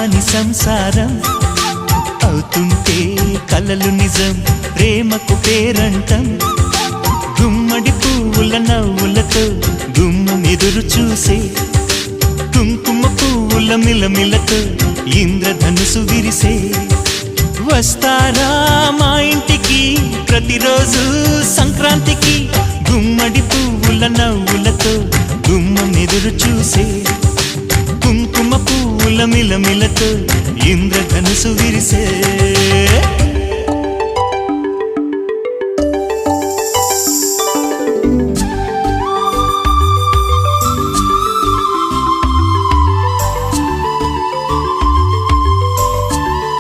కమ్మని సంసారం అవుతుంటే కలలు నిజం ప్రేమకు పేరంటం గుమ్మడి పువ్వుల నవ్వులతో గుమ్మం ఎదురు చూసే కుంకుమ పువ్వుల మిలమిలతో ఇంద్రధనుసు విరిసే వస్తారా మా ఇంటికి ప్రతిరోజు సంక్రాంతికి గుమ్మడి పువ్వుల నవ్వులతో గుమ్మం ఎదురు చూసే కుంకుమ పువ్వుల మిలమిలతో ఇంద్రధనుసు విరిసే